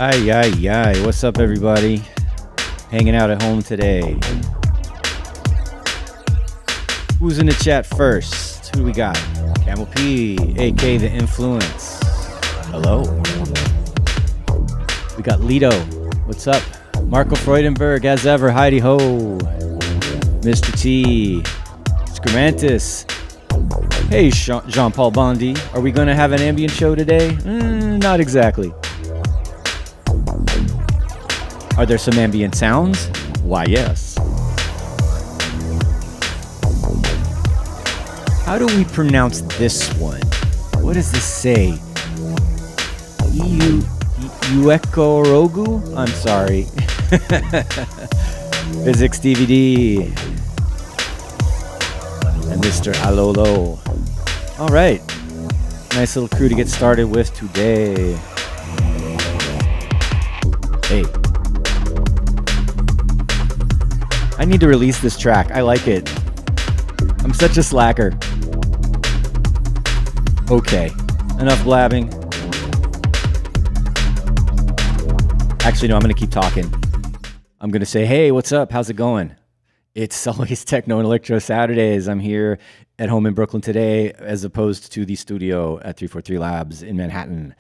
Ay, ay, ay. What's up, everybody? Hanging out at home today. Who's in the chat first? Who do we got? Camel P, aka The Influence. Hello. We got Lido. What's up? Marco Freudenberg, as ever. Heidi Ho. Mr. T. Scramantis. Hey, Jean-Paul Bondi. Are we going to have an ambient show today? Not exactly. Are there some ambient sounds? Why, yes. How do we pronounce this one? What does this say? Uekorogu? I'm sorry. Physics DVD. And Mr. Alolo. All right. Nice little crew to get started with today. Hey. I need to release this track. I like it. I'm such a slacker. Okay. Enough blabbing. Actually, no, I'm going to keep talking. I'm going to say, hey, what's up? How's it going? It's always Techno Electro Saturdays. I'm here at home in Brooklyn today, as opposed to the studio at 343 Labs in Manhattan.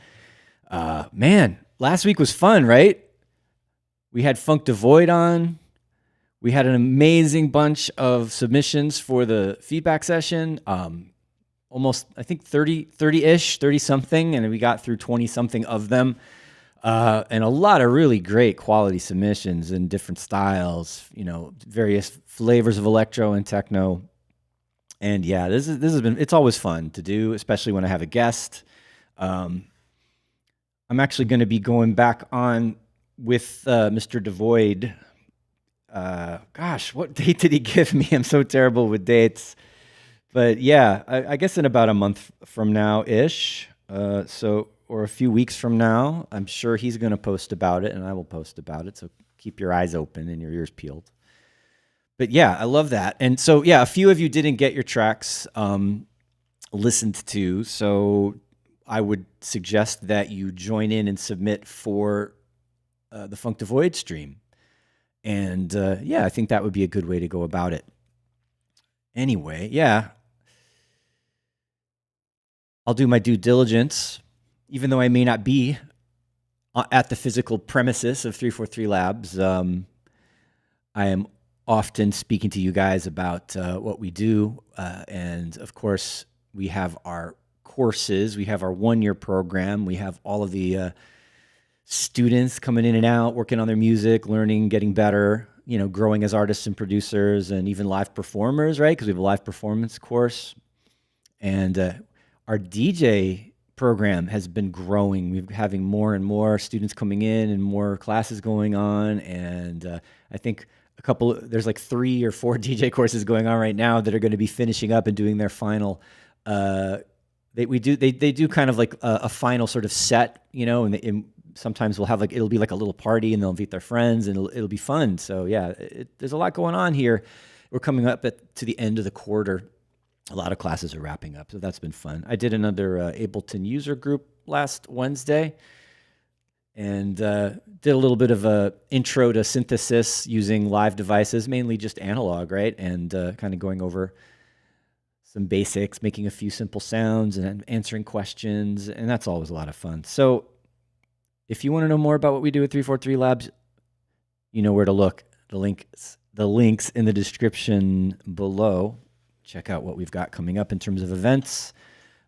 Man, last week was fun, right? We had Funk Devoid on. We had an amazing bunch of submissions for the feedback session. Almost, I think 30-ish, 30-something, and we got through 20-something of them. And a lot of really great quality submissions in different styles, you know, various flavors of electro and techno. And yeah, this has been, it's always fun to do, especially when I have a guest. I'm actually going to be going back on with Mr. Devoid. Gosh, what date did he give me? I'm so terrible with dates. But yeah, I guess in about a month from now-ish. Or a few weeks from now, I'm sure he's going to post about it, and I will post about it. So keep your eyes open and your ears peeled. But yeah, I love that. And so, yeah, a few of you didn't get your tracks listened to. So I would suggest that you join in and submit for the Funk Devoid stream. And yeah, I think that would be a good way to go about it. Anyway, yeah. I'll do my due diligence. Even though I may not be at the physical premises of 343 Labs, I am often speaking to you guys about what we do. And of course, we have our courses. We have our one-year program. We have all of the students coming in and out, working on their music, learning, getting better, you know, growing as artists and producers, and even live performers, right? Because we have a live performance course. And our DJ program has been growing. We're having more and more students coming in and more classes going on. And I think there's like 3 or 4 DJ courses going on right now that are going to be finishing up and doing their final. They do kind of like a final sort of set, you know, and sometimes we'll have it'll be like a little party and they'll invite their friends and it'll be fun. So yeah, there's a lot going on here. We're coming up to the end of the quarter. A lot of classes are wrapping up, so that's been fun. I did another Ableton user group last Wednesday and did a little bit of a intro to synthesis using live devices, mainly just analog, right? And kind of going over some basics, making a few simple sounds and answering questions, and that's always a lot of fun. So if you want to know more about what we do at 343 Labs, you know where to look. The links in the description below. Check out what we've got coming up in terms of events.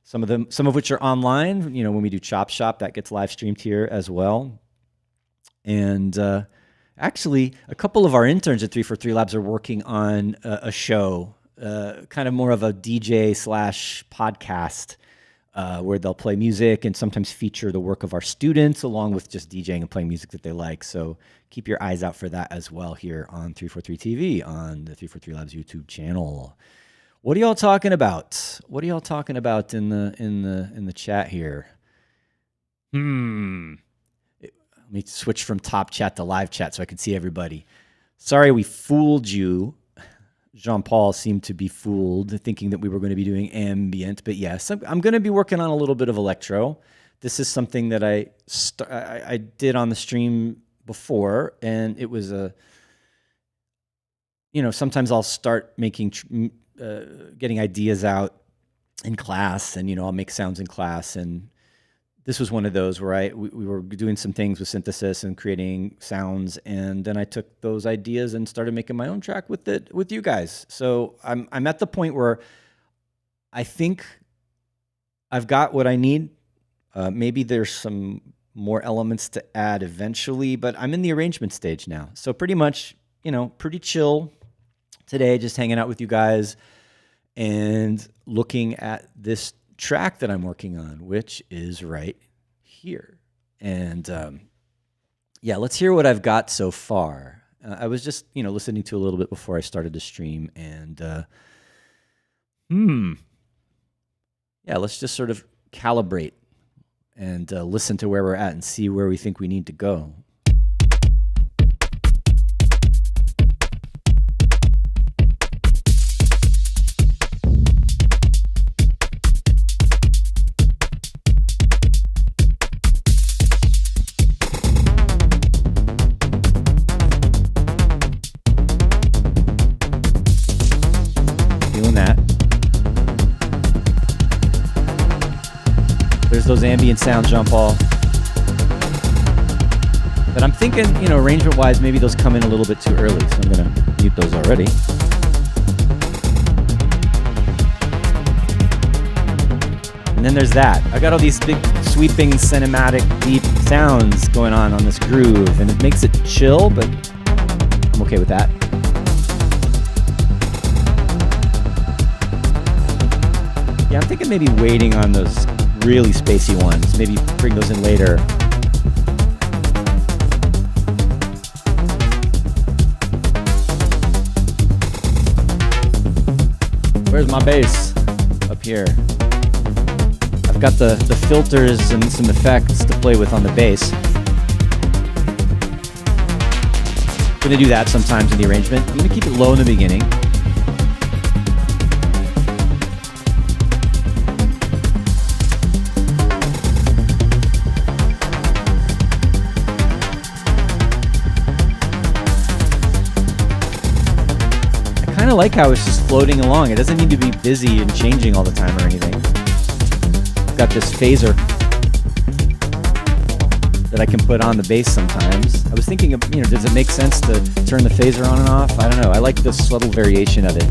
Some of which are online. You know, when we do Chop Shop, that gets live streamed here as well. And actually, a couple of our interns at 343 Labs are working on a show, kind of more of a DJ / podcast, where they'll play music and sometimes feature the work of our students along with just DJing and playing music that they like. So keep your eyes out for that as well here on 343 TV on the 343 Labs YouTube channel. What are y'all talking about? What are y'all talking about in the chat here? Let me switch from top chat to live chat so I can see everybody. Sorry we fooled you. Jean-Paul seemed to be fooled, thinking that we were going to be doing ambient. But yes, I'm going to be working on a little bit of electro this is something that I did on the stream before, and it was sometimes I'll start making getting ideas out in class, and I'll make sounds in class, and this was one of those where we were doing some things with synthesis and creating sounds, and then I took those ideas and started making my own track with you guys. So I'm at the point where I think I've got what I need. Maybe there's some more elements to add eventually, but I'm in the arrangement stage now. So pretty much, pretty chill today, just hanging out with you guys and looking at this track that I'm working on, which is right here. And let's hear what I've got so far. I was just, listening to a little bit before I started the stream, and let's just sort of calibrate and listen to where we're at and see where we think we need to go. Those ambient sound jump all. But I'm thinking, arrangement-wise, maybe those come in a little bit too early, so I'm going to mute those already. And then there's that. I got all these big, sweeping, cinematic, deep sounds going on this groove, and it makes it chill, but I'm okay with that. Yeah, I'm thinking maybe waiting on those really spacey ones. Maybe bring those in later. Where's my bass? Up here. I've got the filters and some effects to play with on the bass. I'm gonna do that sometimes in the arrangement. I'm gonna keep it low in the beginning. I like how it's just floating along. It doesn't need to be busy and changing all the time or anything. I've got this phaser that I can put on the bass sometimes. I was thinking of, does it make sense to turn the phaser on and off? I don't know. I like the subtle variation of it.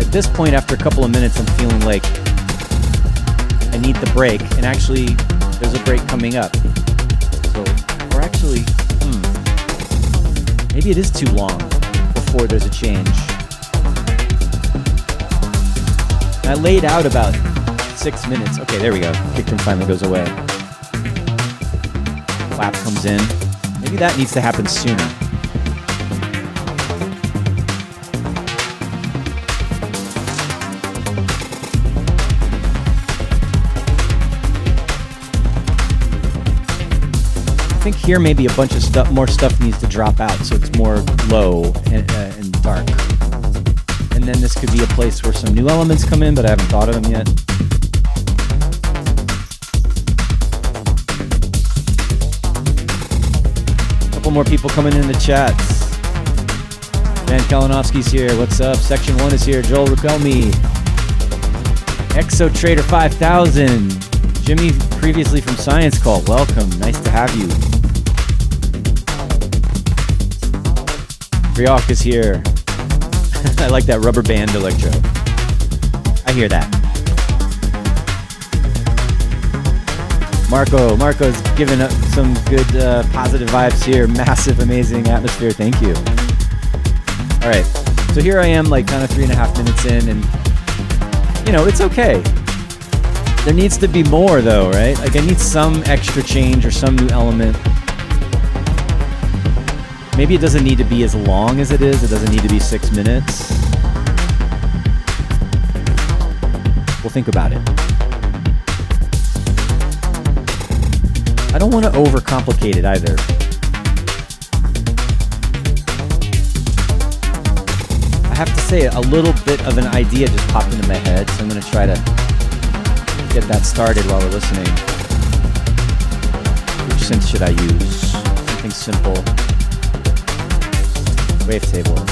At this point, after a couple of minutes, I'm feeling like I need the break, and actually there's a break coming up. So, or actually, maybe it is too long before there's a change. I laid out about 6 minutes. Okay, there we go. Kick drum finally goes away. Clap comes in. Maybe that needs to happen sooner. I think here maybe a bunch of more stuff needs to drop out, so it's more low and dark. And then this could be a place where some new elements come in, but I haven't thought of them yet. A couple more people coming in the chats. Dan Kalinowski's here. What's up? Section 1 is here. Joel Rukelmi. Exo Trader 5000. Jimmy, previously from Science Call. Welcome. Nice to have you. Ryok is here. I like that rubber band electro. I hear that. Marco's giving up some good positive vibes here. Massive, amazing atmosphere. Thank you. All right. So here I am, like kind of 3.5 minutes in, and it's okay. There needs to be more though, right? Like I need some extra change or some new element. Maybe it doesn't need to be as long as it is. It doesn't need to be 6 minutes. We'll think about it. I don't want to overcomplicate it either. say a little bit of an idea just popped into my head, so I'm going to try to get that started while we're listening. Which synth should I use? Something simple. Wavetable.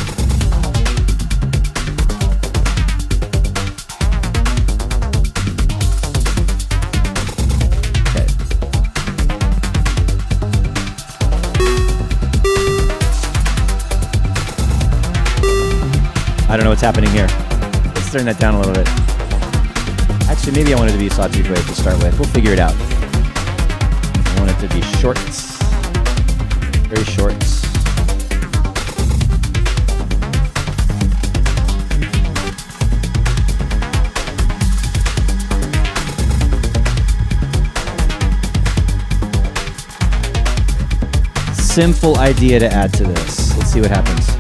Okay. I don't know what's happening here. Let's turn that down a little bit. Actually, maybe I want it to be a sawtooth wave to start with. We'll figure it out. I want it to be short. Very short. Simple idea to add to this. Let's see what happens.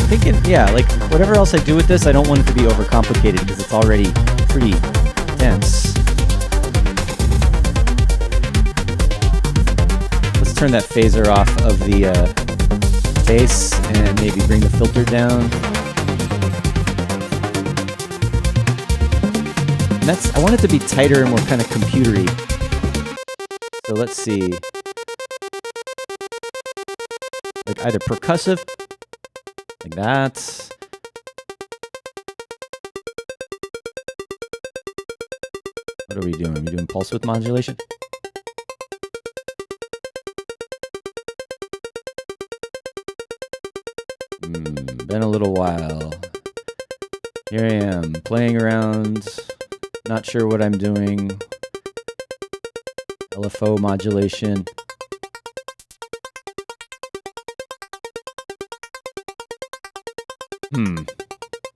Thinking, yeah, like whatever else I do with this, I don't want it to be overcomplicated because it's already pretty dense. Let's turn that phaser off of the bass and maybe bring the filter down. And I want it to be tighter and more kind of computery. So let's see. Like either percussive, like that. What are we doing? Are we doing pulse width modulation? Been a little while. Here I am, playing around, not sure what I'm doing. LFO modulation.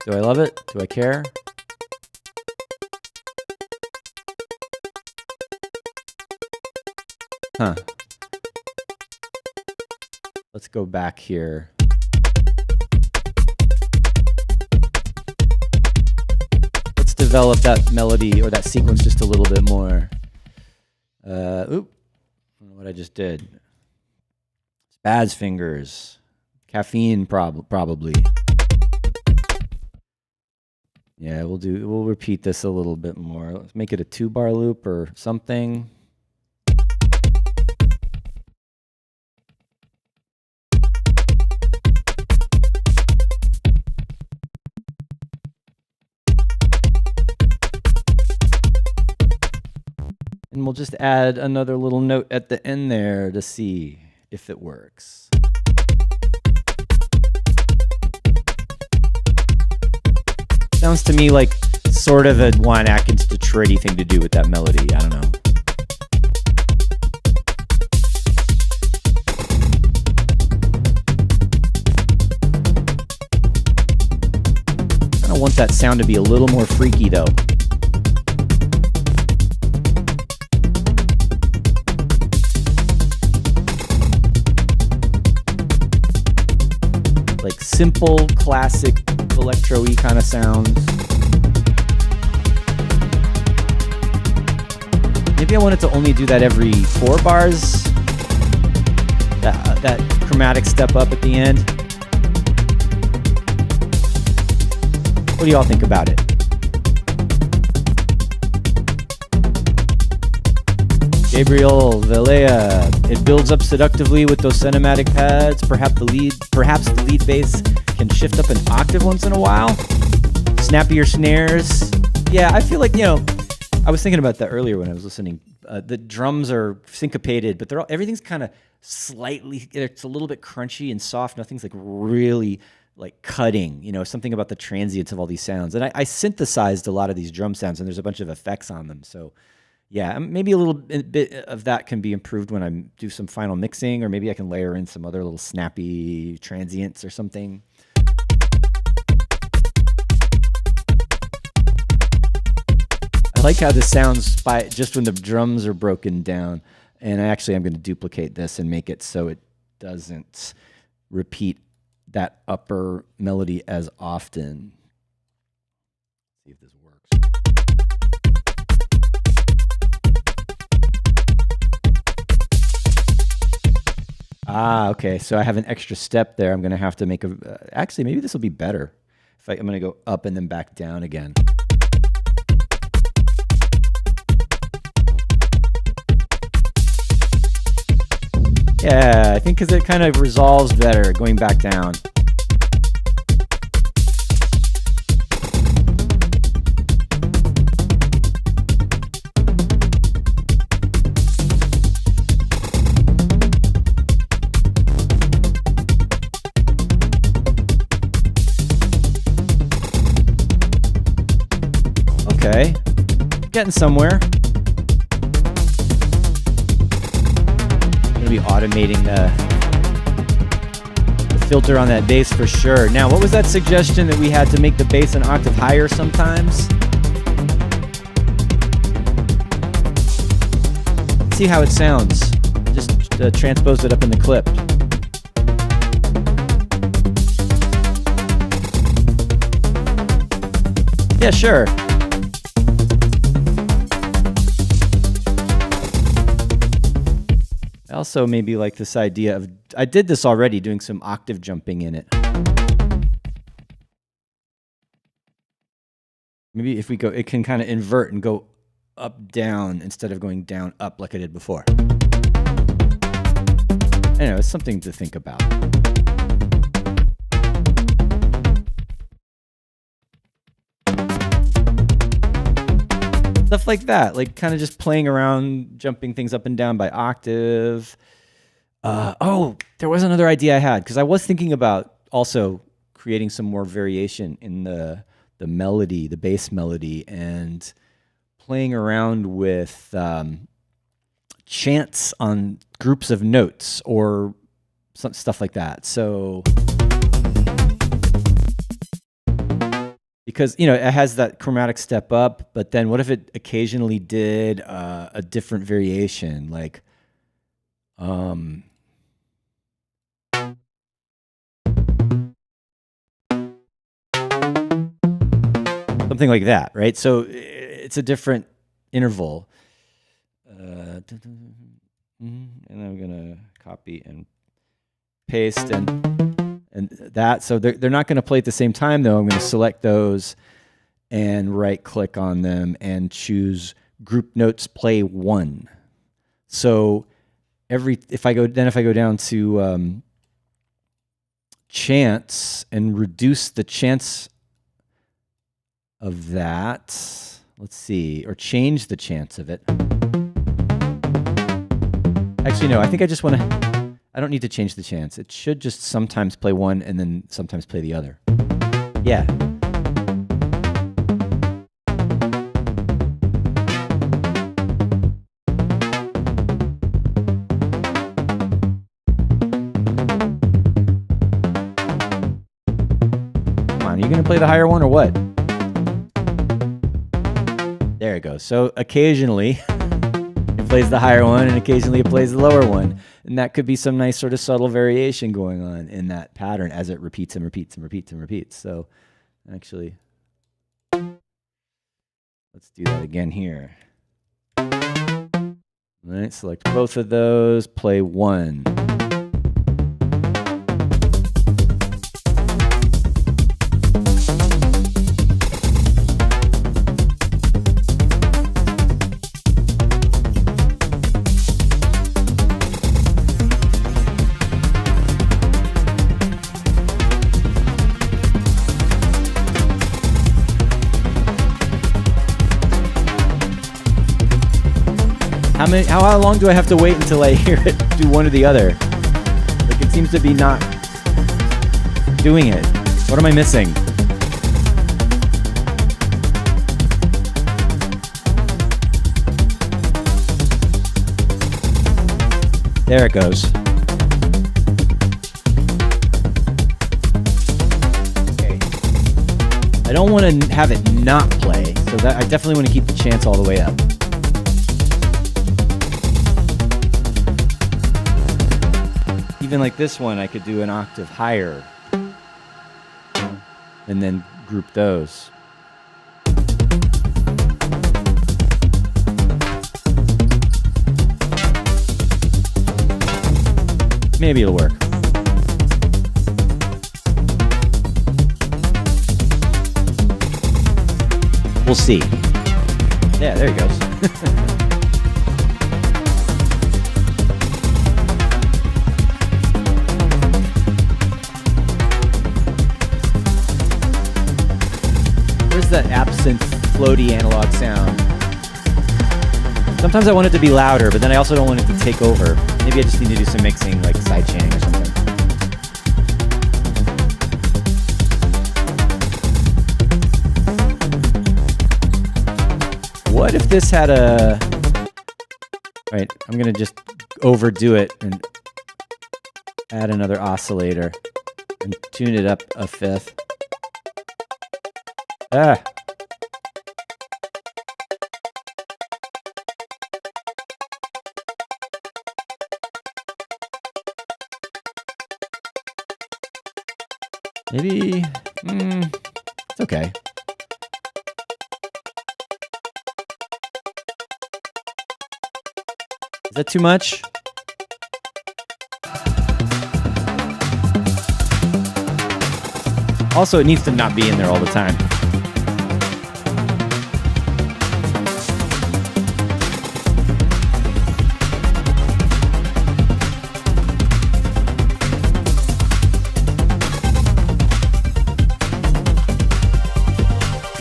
Do I love it? Do I care? Huh. Let's go back here. Let's develop that melody or that sequence just a little bit more. Oop. I don't know what I just did. Spaz fingers. Caffeine probably. Yeah, we'll repeat this a little bit more. Let's make it a 2-bar loop or something. And we'll just add another little note at the end there to see if it works. Sounds to me like sort of a Juan Atkins Detroit-y thing to do with that melody. I don't know. I kind of want that sound to be a little more freaky though. Like simple, classic, electro-y kind of sounds. Maybe I wanted to only do that every 4 bars. That chromatic step up at the end. What do y'all think about it? Gabriel Velea, it builds up seductively with those cinematic pads. Perhaps the lead bass can shift up an octave once in a while. Snappier snares. Yeah, I feel like, I was thinking about that earlier when I was listening. The drums are syncopated, but everything's kind of slightly, it's a little bit crunchy and soft. Nothing's like really like cutting, something about the transients of all these sounds. And I synthesized a lot of these drum sounds and there's a bunch of effects on them. So yeah, maybe a little bit of that can be improved when I do some final mixing, or maybe I can layer in some other little snappy transients or something. I like how this sounds just when the drums are broken down. And actually, I'm going to duplicate this and make it so it doesn't repeat that upper melody as often. See if this works. Okay. So I have an extra step there. I'm going to have to make actually, maybe this will be better. I'm going to go up and then back down again. Yeah, I think because it kind of resolves better going back down. Okay, getting somewhere. Be automating the filter on that bass for sure. Now, what was that suggestion that we had to make the bass an octave higher sometimes? Let's see how it sounds. Just transpose it up in the clip. Yeah, sure. I also maybe like this idea of, I did this already, doing some octave jumping in it. Maybe if we go, it can kind of invert and go up, down, instead of going down, up like I did before. Anyway, it's something to think about. Stuff like that, like kind of just playing around, jumping things up and down by octave. Oh, there was another idea I had, because I was thinking about also creating some more variation in the melody, the bass melody, and playing around with chants on groups of notes or some stuff like that. So, because, you know, it has that chromatic step up, but then what if it occasionally did a different variation, like something like that, right? So it's a different interval. And I'm gonna copy and paste and that. So they're not gonna play at the same time though. I'm gonna select those and right click on them and choose group notes play 1. So if I go down to chants and reduce the chants of that, let's see, or change the chants of it. Actually, no, I think I just want to, I don't need to change the chants. It should just sometimes play one and then sometimes play the other. Yeah. Come on, are you going to play the higher one or what? There it goes. So occasionally it plays the higher one and occasionally it plays the lower one. And that could be some nice sort of subtle variation going on in that pattern as it repeats and repeats and repeats and repeats. So actually, let's do that again here. All right, select both of those, play 1. How long do I have to wait until I hear it do one or the other? Like, it seems to be not doing it. What am I missing? There it goes. Okay. I don't want to have it not play, so that I definitely want to keep the chance all the way up. Even like this one, I could do an octave higher and then group those. Maybe it'll work. We'll see. Yeah, there he goes. Where's that absent, floaty analog sound? Sometimes I want it to be louder, but then I also don't want it to take over. Maybe I just need to do some mixing, like sidechaining or something. What if this had a... Right, I'm gonna just overdo it and add another oscillator and tune it up a fifth. Ah. Maybe, it's okay. Is that too much? Also, it needs to not be in there all the time.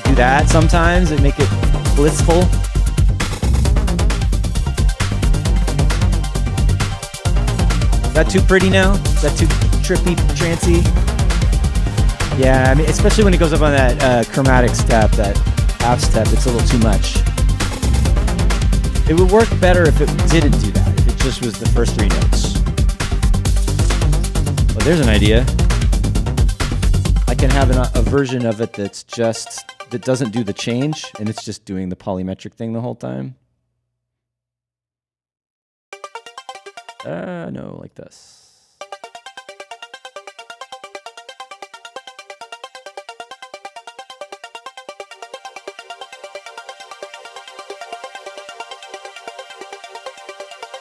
Do that sometimes and make it blissful. Is that too pretty now? Is that too trippy, trancy? Yeah, I mean, especially when it goes up on that chromatic step, that half step, it's a little too much. It would work better if it didn't do that, if it just was the first three notes. Well, there's an idea. I can have a version of it that's just, that doesn't do the change, and it's just doing the polymetric thing the whole time. No, like this.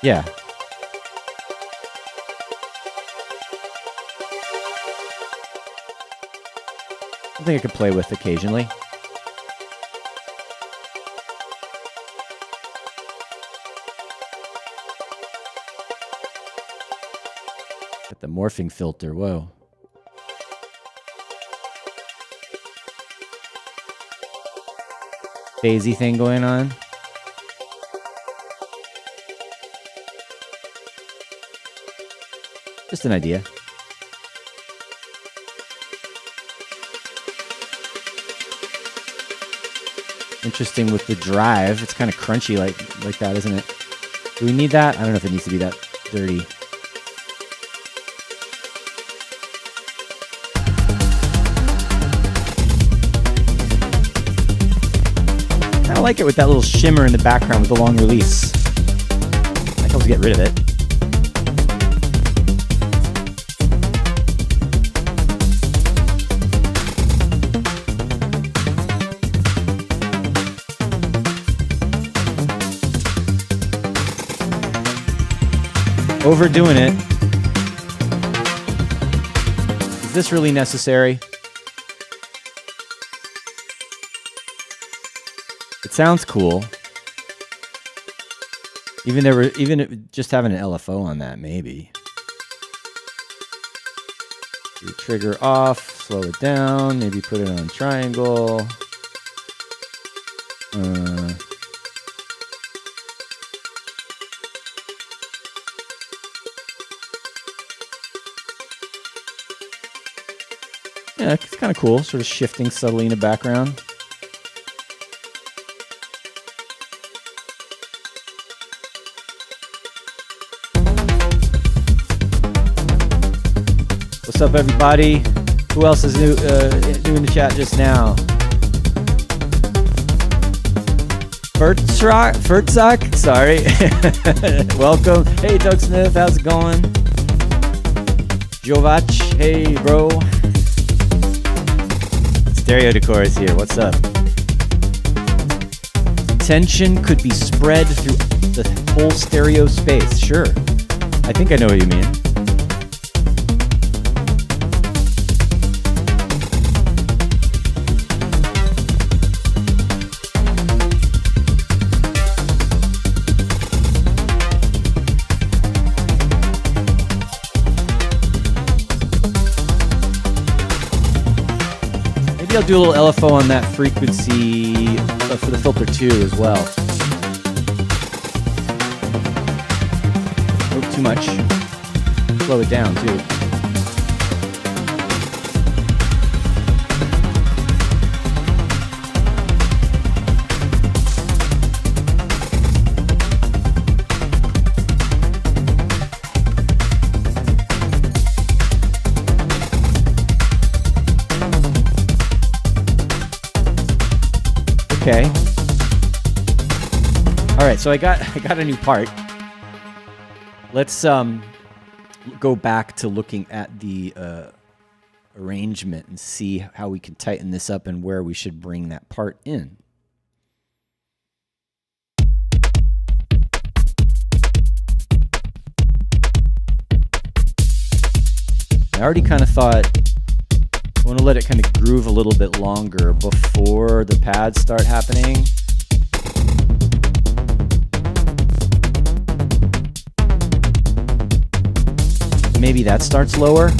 Yeah. Something I could play with occasionally. Got the morphing filter, whoa. Phasey thing going on. Just an idea. Interesting with the drive. It's kind of crunchy like that, isn't it? Do we need that? I don't know if it needs to be that dirty. I like it with that little shimmer in the background with the long release. That helps get rid of it. Overdoing it. Is this really necessary? It sounds cool. Even just having an LFO on that, maybe. Do trigger off, slow it down, maybe put it on triangle. Yeah, it's kind of cool, sort of shifting subtly in the background. What's up, everybody? Who else is new in the chat just now? Fertzak, sorry. Welcome. Hey, Doug Smith, how's it going? Jovach, hey, bro. Stereo Decor is here. What's up? Tension could be spread through the whole stereo space. Sure. I think I know what you mean. do a little LFO on that frequency for the filter too as well. Not too much. Slow it down too. Okay. All right, so I got a new part. Let's go back to looking at the arrangement and see how we can tighten this up and where we should bring that part in. I already kind of thought I want to let it kind of groove a little bit longer before the pads start happening. Maybe that starts lower.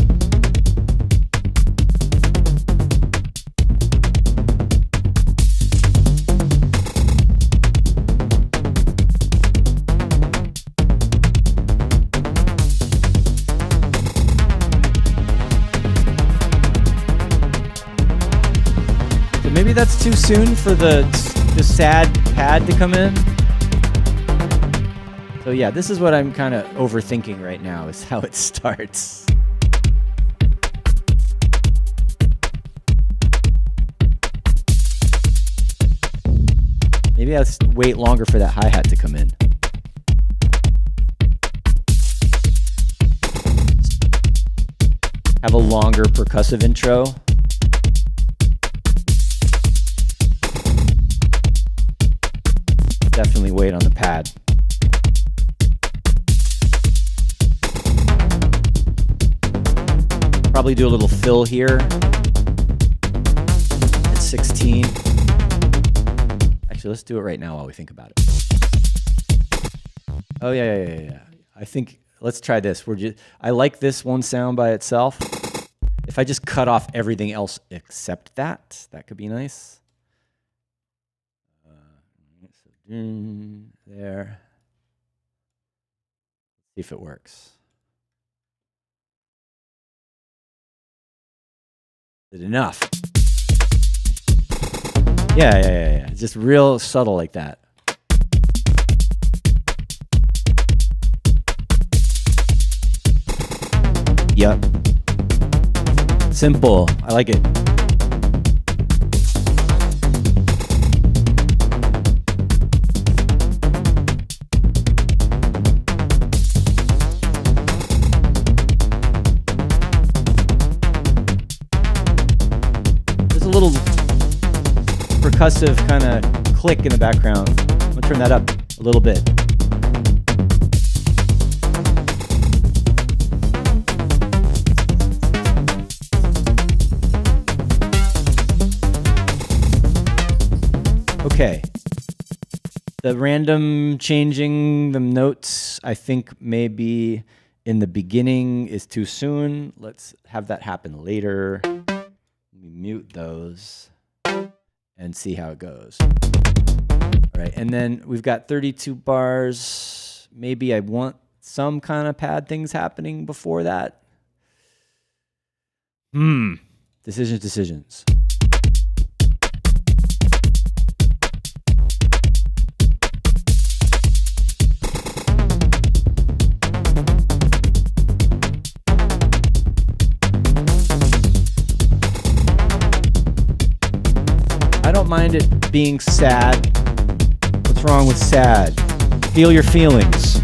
Maybe that's too soon for the sad pad to come in. So yeah, this is what I'm kind of overthinking right now, is how it starts. Maybe I have to wait longer for that hi-hat to come in. Have a longer percussive intro. Definitely wait on the pad. Probably do a little fill here at 16. Actually, let's do it right now while we think about it. Oh yeah. I think let's try this. I like this one sound by itself. If I just cut off everything else except that could be nice. There. See if it works. Is it enough? Yeah. Just real subtle like that. Yep. Simple. I like it. Little percussive kind of click in the background. I'm gonna turn that up a little bit. Okay. The random changing the notes, I think maybe in the beginning is too soon. Let's have that happen later. Mute those and see how it goes. All right, and then we've got 32 bars. Maybe I want some kind of pad things happening before that. Decisions. I don't mind it being sad. What's wrong with sad? Feel your feelings.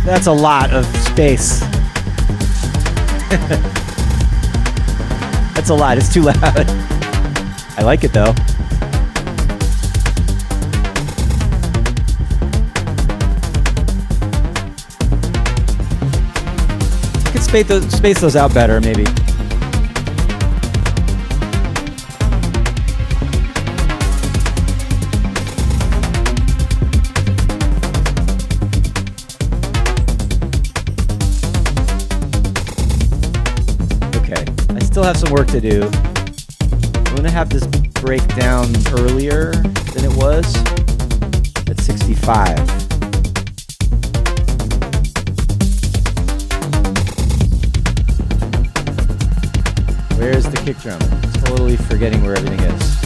That's a lot of space. That's a lot. It's too loud. I like it though. space those out better, maybe. Okay, I still have some work to do. I'm gonna have this break down earlier than it was at 65. Where's the kick drum? Totally forgetting where everything is.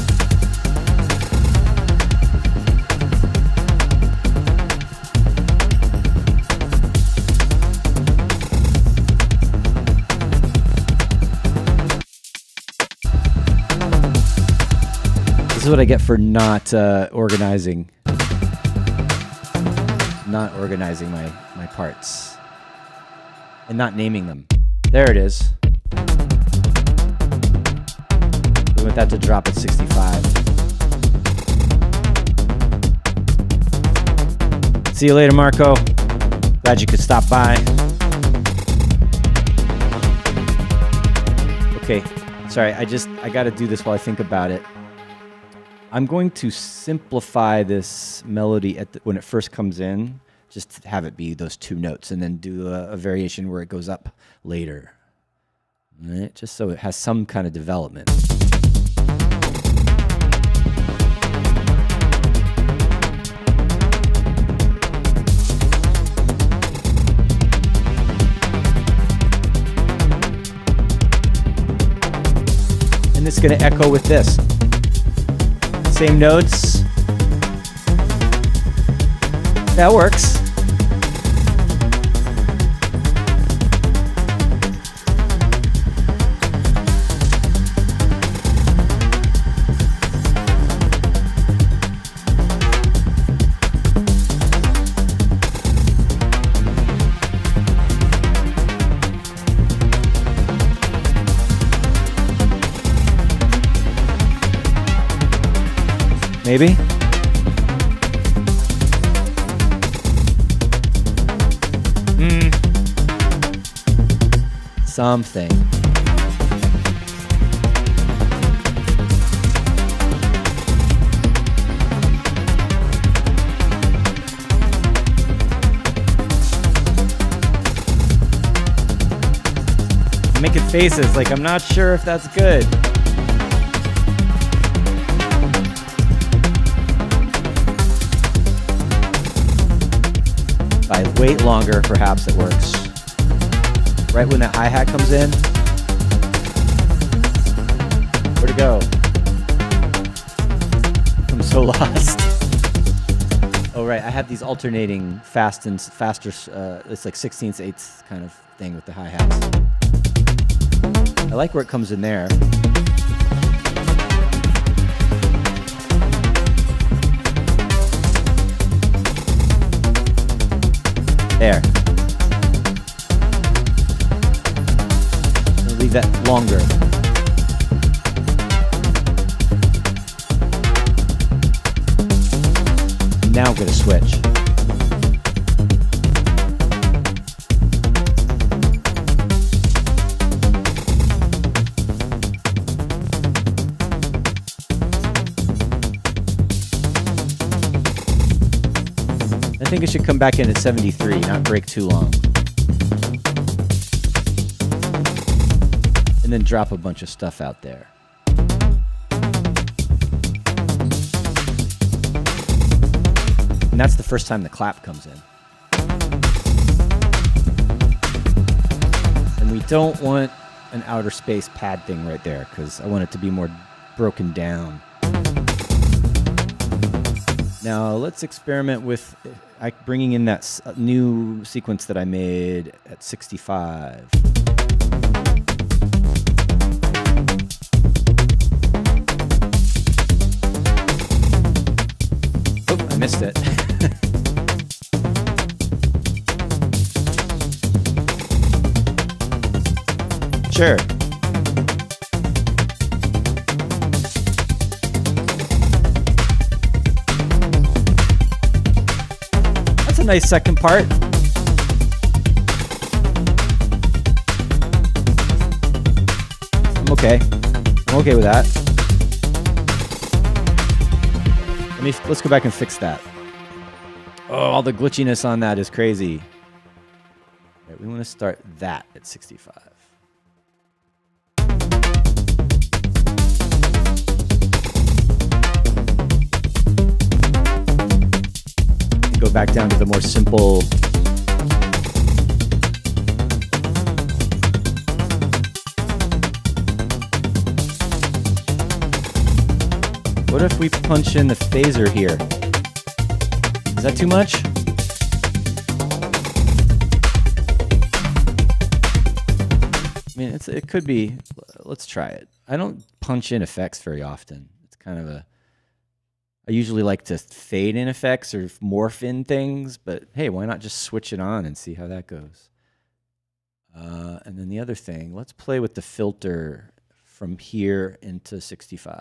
This is what I get for not organizing my parts and not naming them. There it is. We want that to drop at 65. See you later, Marco. Glad you could stop by. Okay, sorry, I gotta do this while I think about it. I'm going to simplify this melody when it first comes in, just to have it be those two notes, and then do a variation where it goes up later. All right, just so it has some kind of development. And it's going to echo with this. Same notes. That works. Maybe? Something. I'm making faces like I'm not sure if that's good. If I wait longer, perhaps it works. Right when that hi-hat comes in. Where'd it go? I'm so lost. Oh, right, I have these alternating fast and faster, it's like 16ths, 8ths kind of thing with the hi-hats. I like where it comes in there. There. I'll leave that longer. Now I'm going to switch. I think it should come back in at 73, not break too long. And then drop a bunch of stuff out there. And that's the first time the clap comes in. And we don't want an outer space pad thing right there, because I want it to be more broken down. Now let's experiment with bringing in that new sequence that I made at 65. Oh, I missed it. Sure. Nice second part. okay. I'm okay with that. Let's go back and fix that. Oh, all the glitchiness on that is crazy. Right, we want to start that at 65. Go back down to the more simple. What if we punch in the phaser here? Is that too much? I mean, it could be. Let's try it. I don't punch in effects very often. It's kind of a. I usually like to fade in effects or morph in things, but hey, why not just switch it on and see how that goes? And then the other thing, let's play with the filter from here into 65.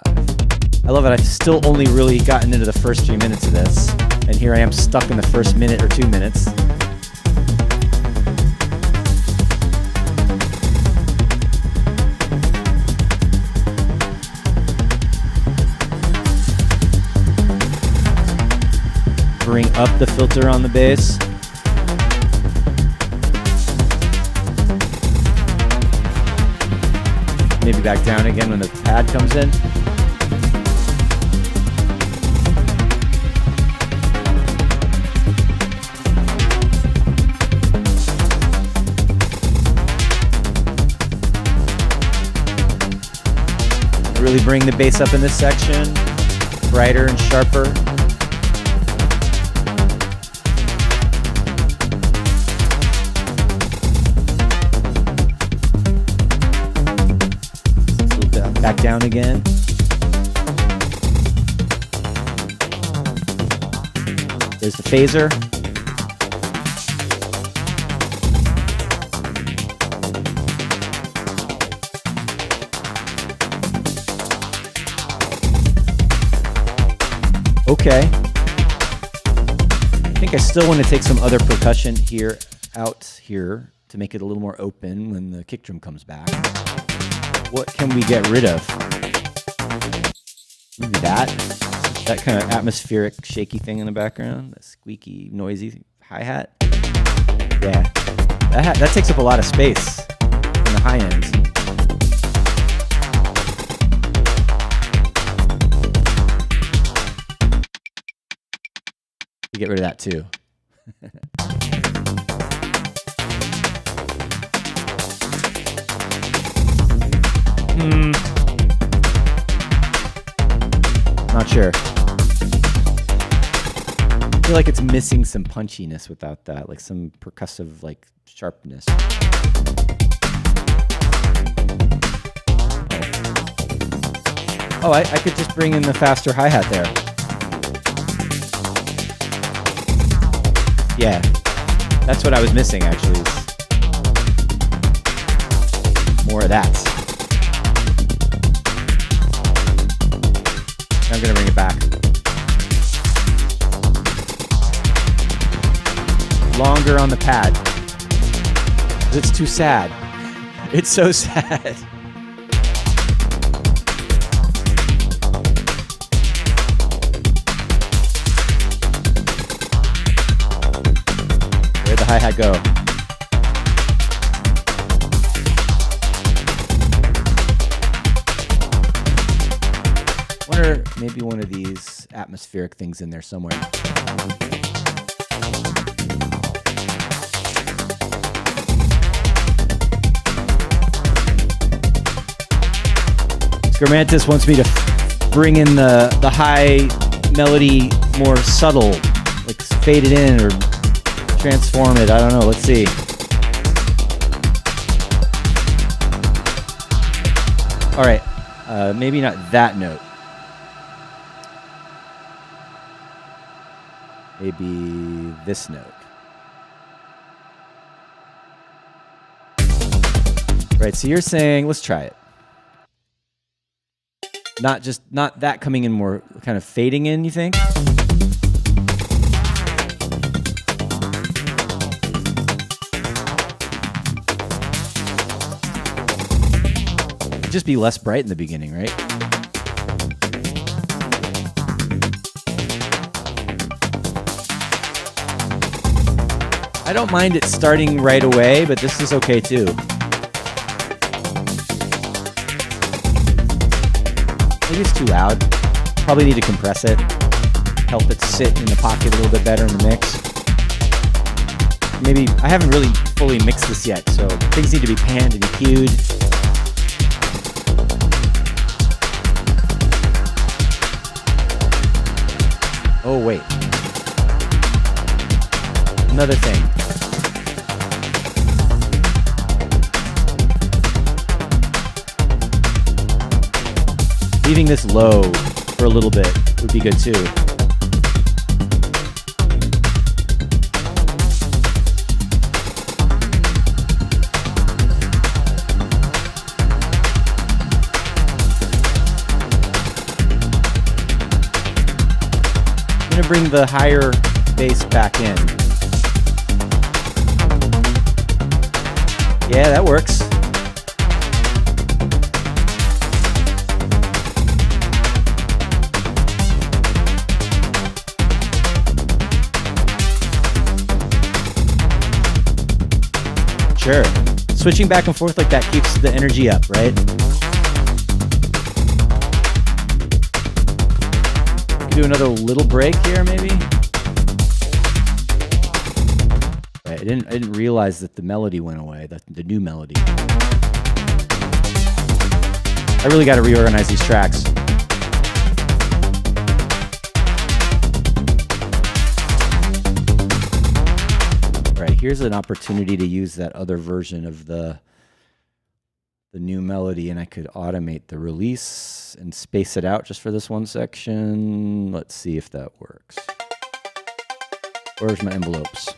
I love it. I've still only really gotten into the first 3 minutes of this, and here I am stuck in the first minute or 2 minutes. Bring up the filter on the bass. Maybe back down again when the pad comes in. Really bring the bass up in this section, brighter and sharper. Back down again. There's the phaser. Okay. I think I still want to take some other percussion here, out here, to make it a little more open when the kick drum comes back. What can we get rid of? Maybe that kind of atmospheric shaky thing in the background, that squeaky, noisy hi-hat. Yeah, that takes up a lot of space in the high ends. We get rid of that too. Not sure. I feel like it's missing some punchiness without that, like some percussive, like sharpness. Oh, I could just bring in the faster hi-hat there. Yeah, that's what I was missing actually. More of that. I'm gonna bring it back. Longer on the pad. It's too sad. It's so sad. Where'd the hi-hat go? Wonder maybe one of these atmospheric things in there somewhere. Skermantis wants me to bring in the high melody more subtle, like fade it in or transform it. I don't know. Let's see. All right. Maybe not that note. Maybe this note. Right, so you're saying, let's try it. Not that coming in more kind of fading in, you think? just be less bright in the beginning, right? I don't mind it starting right away, but this is okay too. Maybe it's too loud. Probably need to compress it. Help it sit in the pocket a little bit better in the mix. Maybe, I haven't really fully mixed this yet, so things need to be panned and EQ'd. Oh, wait. Another thing. Leaving this low for a little bit would be good too. I'm going to bring the higher bass back in. Yeah, that works. Sure. Switching back and forth like that keeps the energy up, right? Do another little break here, maybe. Right, I didn't realize that the melody went away. The new melody. I really got to reorganize these tracks. Right, here's an opportunity to use that other version of the new melody, and I could automate the release and space it out just for this one section. Let's see if that works. Where's my envelopes?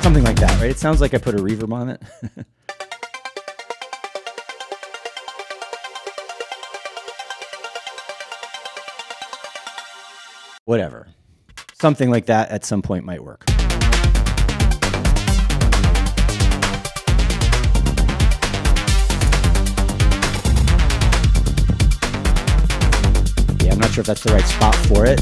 Something like that, right? It sounds like I put a reverb on it. Whatever. Something like that at some point might work. Yeah, I'm not sure if that's the right spot for it.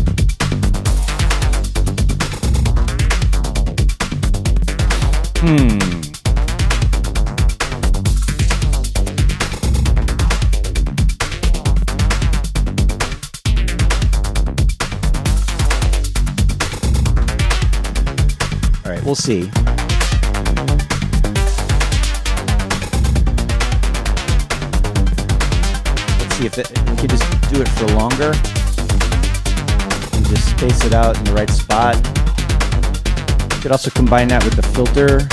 All right, we'll see. Let's see if we can just do it for longer and just space it out in the right spot. You could also combine that with the filter.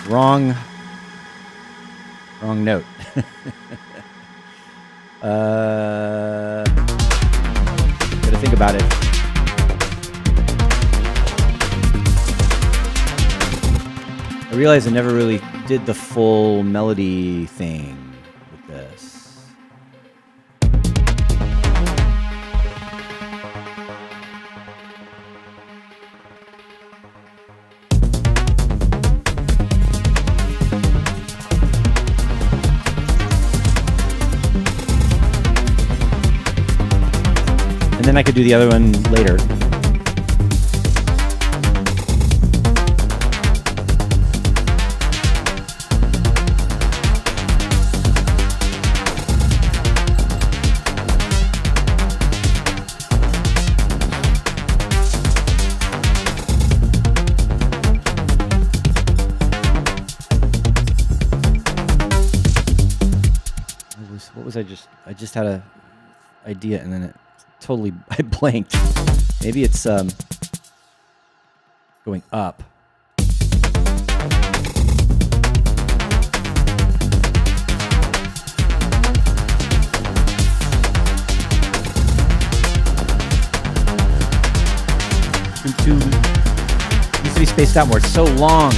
Wrong note. Gotta think about it. I realized I never really did the full melody thing with this. And then I could do the other one later. What was I just had a idea and then it totally, I blanked. Maybe it's going up. spaced out more. It's so long.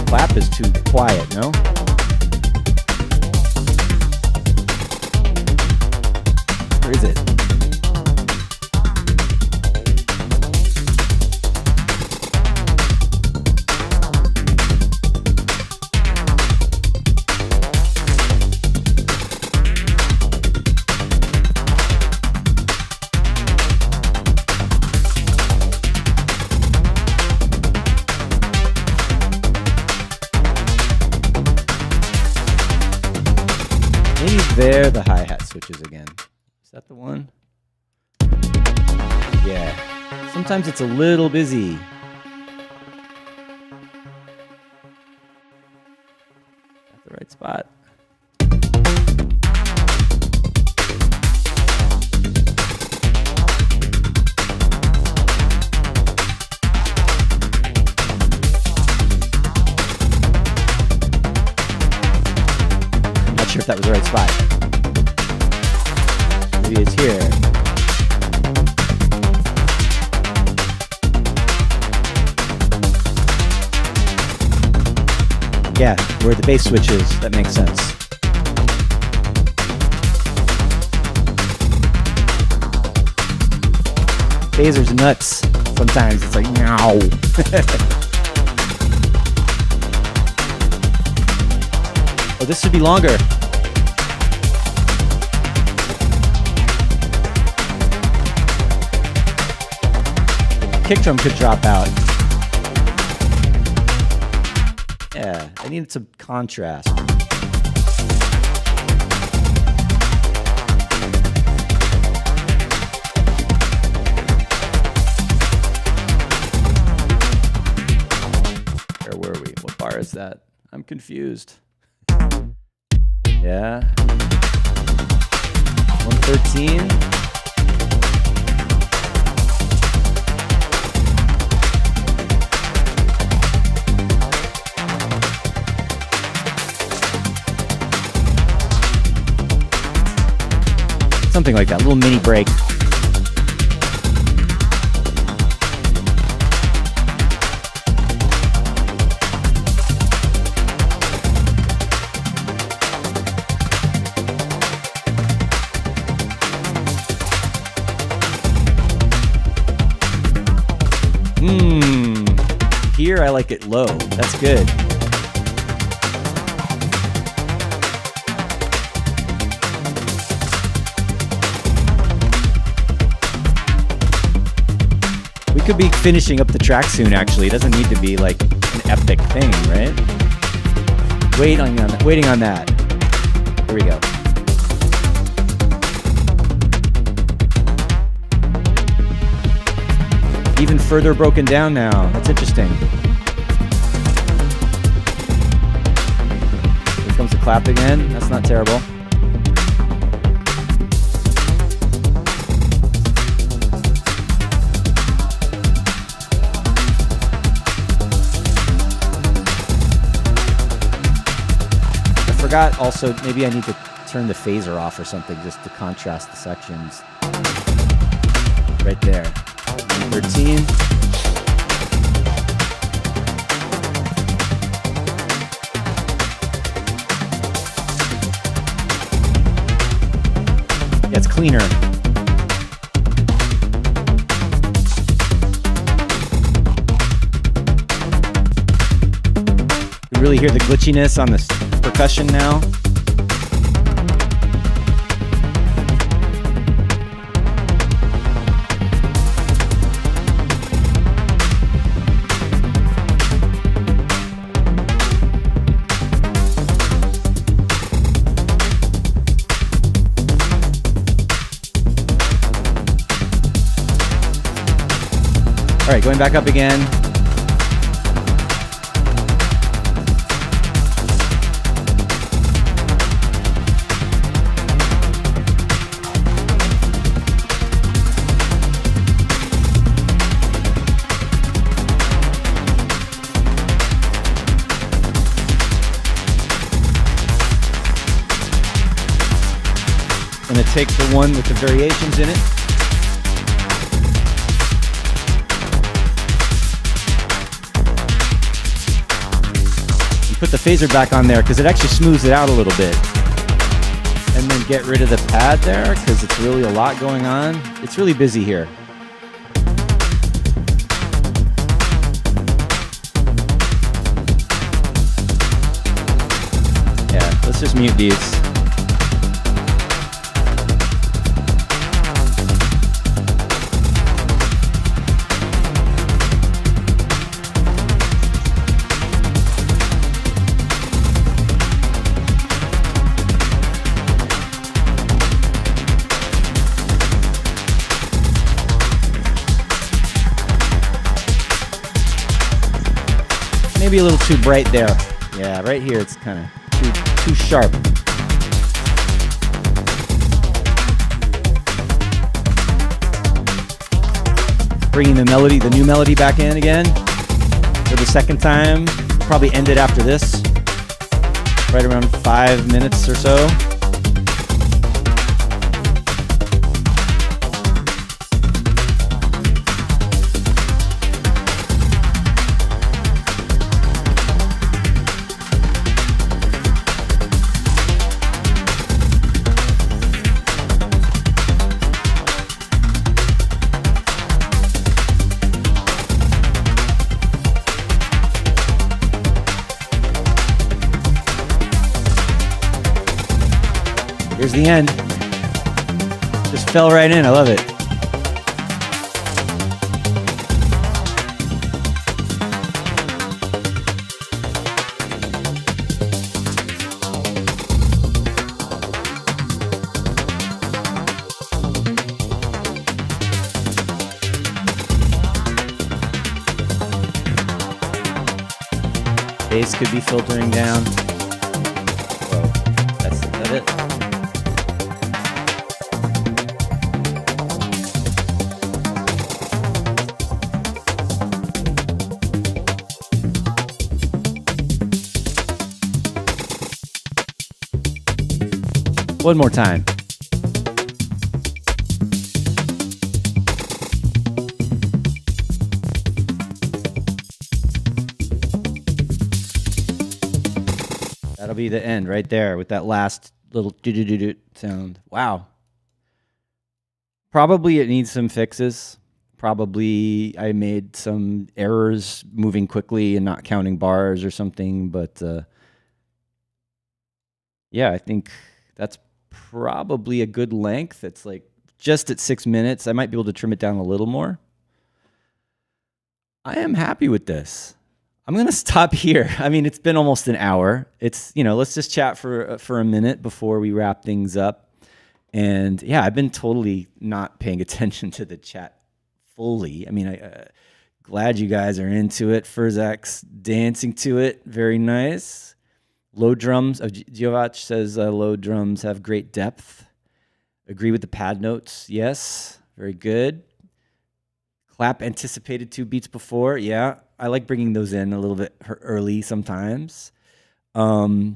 Clap is too quiet, no? Where is it? Maybe there the hi-hat switches again. Is that the one? Yeah. Sometimes it's a little busy. Is that the right spot? Sure if that was the right spot. Maybe it's here. Yeah, where the bass switch is. That makes sense. Phaser's nuts. Sometimes it's like, meow. Oh, this should be longer. Kick drum could drop out. Yeah, I needed some contrast. Where were we? What bar is that? I'm confused. Yeah. 113. Something like that, a little mini break. Here I like it low. That's good. We could be finishing up the track soon, actually. It doesn't need to be like an epic thing, right? Waiting on that. Here we go. Even further broken down now. That's interesting. Here comes the clap again. That's not terrible. I forgot also, maybe I need to turn the phaser off or something just to contrast the sections. Right there. 13. Yeah, it's cleaner. You really hear the glitchiness on the percussion now. All right, going back up again. take the one with the variations in it. And put the phaser back on there because it actually smooths it out a little bit. And then get rid of the pad there because it's really a lot going on. It's really busy here. Yeah, let's just mute these. Maybe a little too bright there. Yeah, right here it's kind of too sharp. Bringing the new melody back in again for the second time. Probably end it after this, right around 5 minutes or so. Here's the end. Just fell right in. I love it. Bass could be filtering down. Whoa, is that it? One more time. That'll be the end right there with that last little do-do-do-do sound. Wow. Probably it needs some fixes. Probably I made some errors moving quickly and not counting bars or something, but yeah, I think that's probably a good length. It's like just at 6 minutes. I might be able to trim it down a little more. I am happy with this. I'm going to stop here. I mean, it's been almost an hour. It's, let's just chat for a minute before we wrap things up. And yeah, I've been totally not paying attention to the chat fully. I mean, glad you guys are into it. Furzak's dancing to it. Very nice. Low drums. Giovac says low drums have great depth. Agree with the pad notes. Yes. Very good. Clap anticipated 2 beats before. Yeah. I like bringing those in a little bit early sometimes. Let's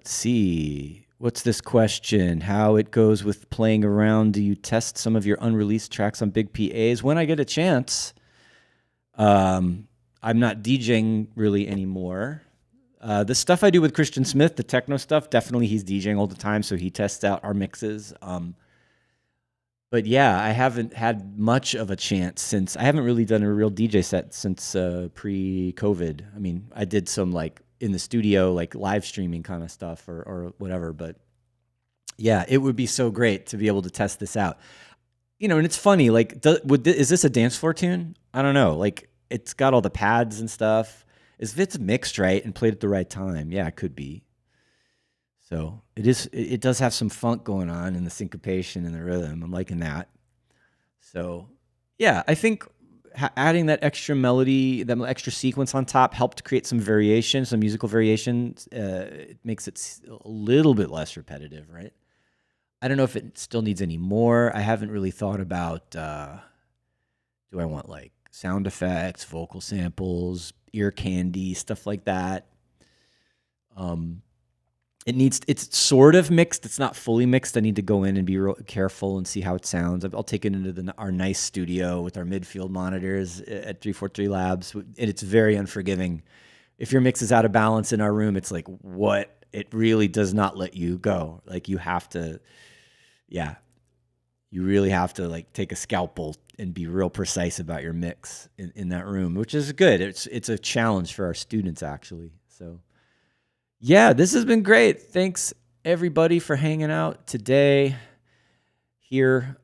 see. What's this question? How it goes with playing around? Do you test some of your unreleased tracks on big PAs? When I get a chance. I'm not DJing really anymore. The stuff I do with Christian Smith, the techno stuff, definitely he's DJing all the time, so he tests out our mixes. But yeah, I haven't had much of a chance since I haven't really done a real DJ set since pre-COVID. I mean, I did some like in the studio, like live streaming kind of stuff or whatever. But yeah, it would be so great to be able to test this out. And it's funny. Like, is this a dance floor tune? I don't know. Like, it's got all the pads and stuff. If it's mixed right and played at the right time, yeah, it could be. So it does have some funk going on in the syncopation and the rhythm. I'm liking that. So yeah, I think adding that extra melody, that extra sequence on top helped create some variation, some musical variations. It makes it a little bit less repetitive, right? I don't know if it still needs any more. I haven't really thought about, do I want like sound effects, vocal samples, ear candy, stuff like that. it's sort of mixed. It's not fully mixed. I need to go in and be real careful and see how it sounds. I'll take it into our nice studio with our midfield monitors at 343 Labs, and it's very unforgiving. If your mix is out of balance in our room, it's like, what? It really does not let you go. Like, you have to, yeah, you really have to like take a scalpel and be real precise about your mix in that room, which is good. It's a challenge for our students, actually. So yeah, this has been great. Thanks everybody for hanging out today here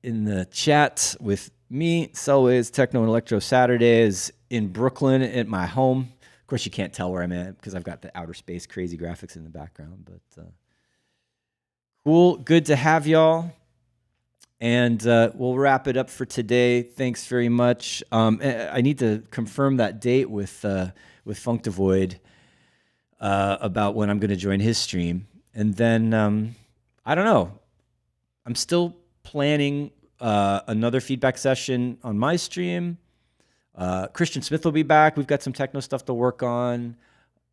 in the chat with me. Selway's Techno and Electro Saturdays in Brooklyn at my home. Of course, you can't tell where I'm at because I've got the outer space crazy graphics in the background, but cool. Good to have y'all. And we'll wrap it up for today. Thanks very much. I need to confirm that date with Functivoid about when I'm going to join his stream. And then, I don't know. I'm still planning another feedback session on my stream. Christian Smith will be back. We've got some techno stuff to work on.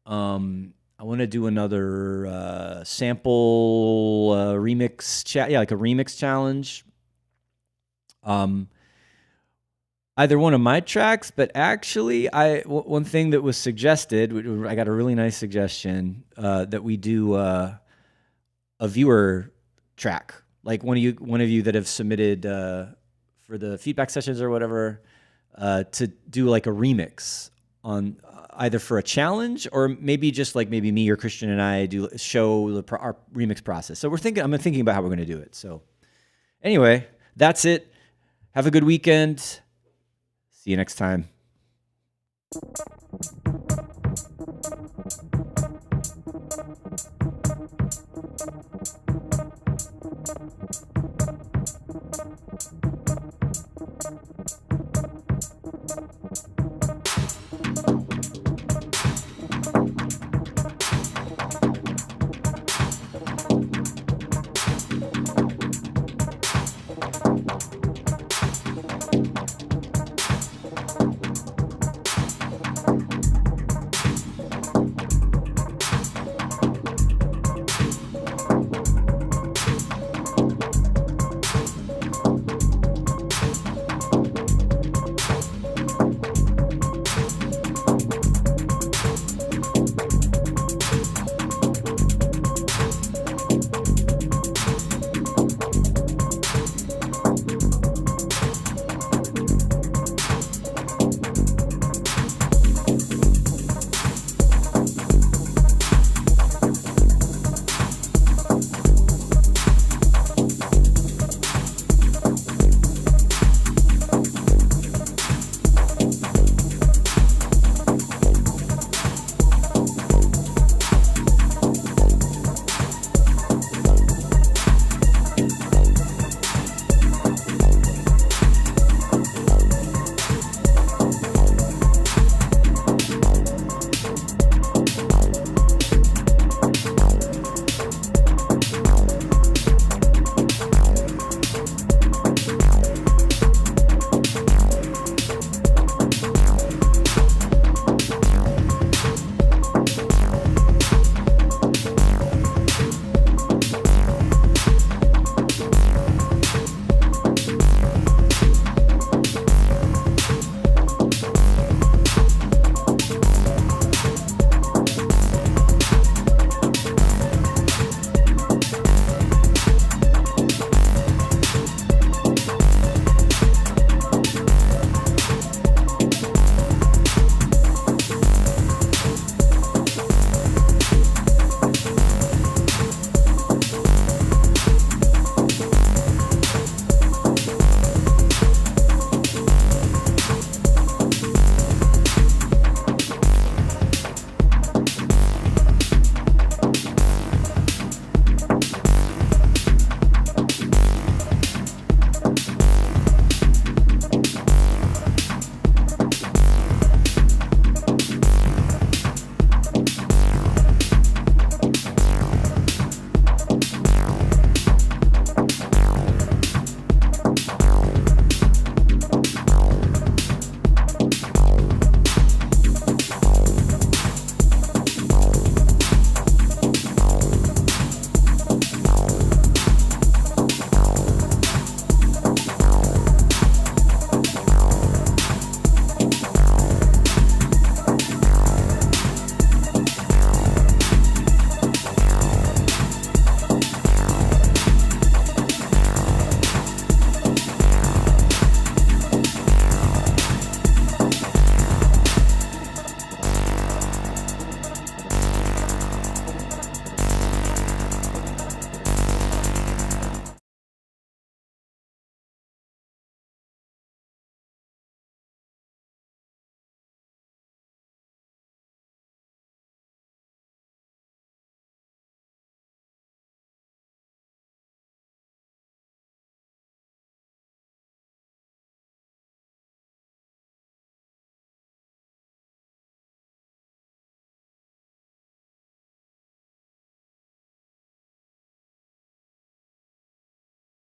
I want to do another sample remix chat. Yeah, like a remix challenge. Either one of my tracks, but actually, one thing that was suggested, I got a really nice suggestion that we do a viewer track, like one of you that have submitted for the feedback sessions or whatever, to do like a remix on either for a challenge or maybe just like maybe me or Christian and I show our remix process. So I'm thinking about how we're going to do it. So anyway, that's it. Have a good weekend. See you next time.